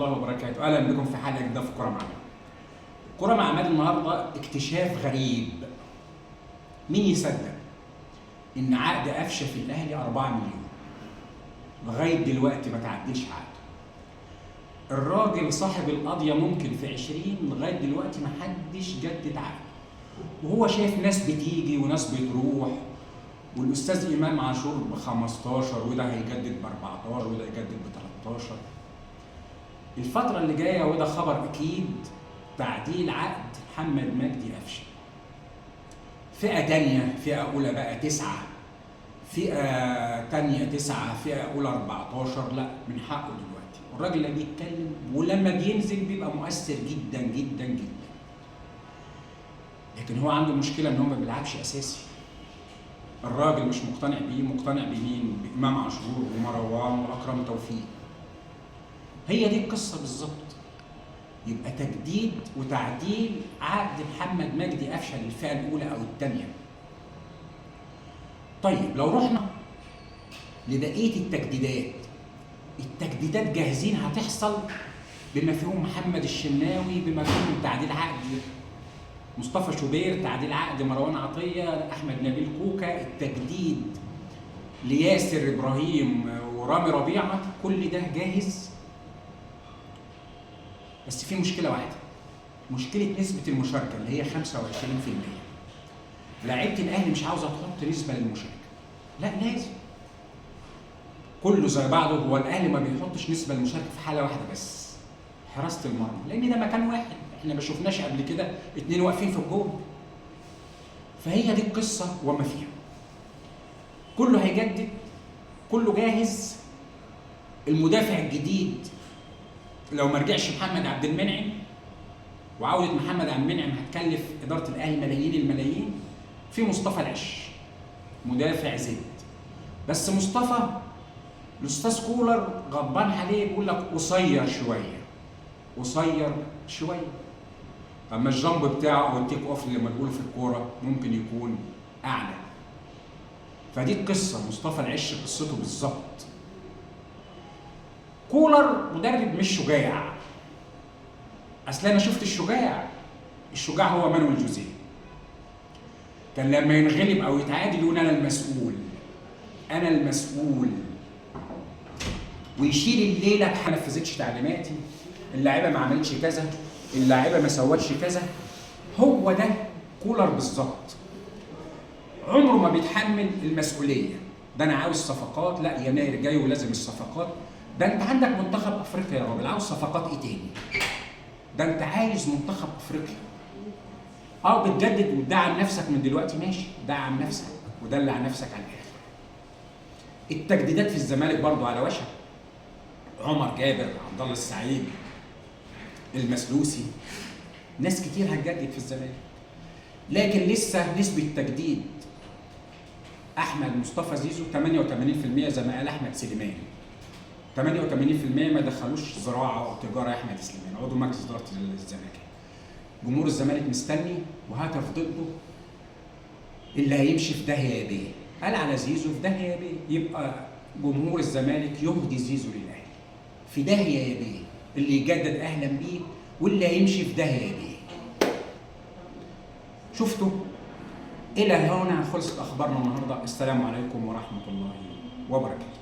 الله وبركاته. اهلا بكم في حلقه جديده في كوره مع عماد. كوره مع عماد النهارده اكتشاف غريب. مين يصدق ان عقد قفشه في الاهلي 4 مليون لغايه دلوقتي ما تعدلش عقده. الراجل صاحب القضيه ممكن في 20 لغايه دلوقتي ما حدش جدد عقده، وهو شايف ناس بتيجي وناس بتروح، والاستاذ امام عاشور ب 15 وده هيجدد ب 14 وده هيجدد ب 13. الفترة اللي جاية وده خبر أكيد تعديل عقد محمد مجدي قفشه. فئة تانية، فئة أولى بقى 9، فئة تانية 9، فئة أولى 14. لا، من حقه دلوقتي. الراجل اللي بيتكلم ولما بينزل بيبقى مؤثر جدا جدا جدا. لكن هو عنده مشكلة إن هو ما بيلعبش أساسي. الراجل مش مقتنع بيه، مقتنع بمين؟ بإمام عاشور ومروان وأكرم توفيق. هي دي القصة بالظبط. يبقى تجديد وتعديل عقد محمد مجدي قفشه للفئة الأولى أو الثانية. طيب لو رحنا لبقية التجديدات جاهزين هتحصل بما فيهم محمد الشناوي، بما فيهم تعديل عقد مصطفى شوبير، تعديل عقد مروان عطية، أحمد نبيل كوكا، التجديد لياسر إبراهيم ورامي ربيعة، كل ده جاهز. بس في مشكلة واحدة، مشكلة نسبة المشاركة اللي هي 25%. لعيبة الأهلي مش عاوزة تحط نسبة للمشاركة. لا، لازم كله زي بعضه. هو الأهلي ما بيحطش نسبة للمشاركة في حالة واحدة بس، حراسة المرمى، لأن ده مكان واحد. احنا ما شفناش قبل كده 2 واقفين في الجول. فهي دي القصة وما فيها. كله هيجدد، كله جاهز. المدافع الجديد لو ما رجعش محمد عبد المنعم، وعودة محمد عبد المنعم هتكلف إدارة الأهلي ملايين الملايين، في مصطفى العش مدافع زد. بس مصطفى الأستاذ كولر غضبان عليه، بيقول لك قصير شوية. أما الجامب بتاعه والتيك أوف اللي بنقوله في الكورة ممكن يكون أعلى. فدي القصة، مصطفى العش قصته بالظبط. كولر مدرب مش شجاع. اصل انا شفت الشجاع هو مانويل جوزيه. كان لما ينغلب او يتعادل يقول انا المسؤول، ويشيل الليله. ما نفذتش تعليماتي، اللاعيبه ما عملتش كذا، اللاعيبه ما سوتش كذا. هو ده كولر بالظبط. عمره ما بيتحمل المسؤوليه. ده انا عاوز صفقات، لا يناير جاي ولازم الصفقات. ده انت عندك منتخب افريقيا يا راجل، عاوز صفقات ايه تاني؟ ده انت عايز منتخب افريقيا. بتجدد وتدعم نفسك من دلوقتي، ماشي، دعم نفسك ودلع نفسك على الاخر. التجديدات في الزمالك برضو على وشك. عمر جابر، عبد الله السعيد، المسلوسي، ناس كتير هتجدد في الزمالك. لكن لسه نسبة تجديد احمد مصطفى زيزو 88% زي ما قال احمد سليمان. 88% ما دخلوش زراعه او تجاره. احمد سليمان عضو مجلس اداره الزمالك. جمهور الزمالك مستني وهتف ضده. اللي هيمشي في داهيه يا بيه، قال على زيزو في داهيه يا بيه، يبقى جمهور الزمالك يهدي زيزو للاهلي. في داهيه يا بيه، اللي يجدد اهلا بيه، واللي هيمشي في داهيه يا بيه. شفتوا؟ الى هنا خلصت اخبارنا النهارده. السلام عليكم ورحمه الله وبركاته.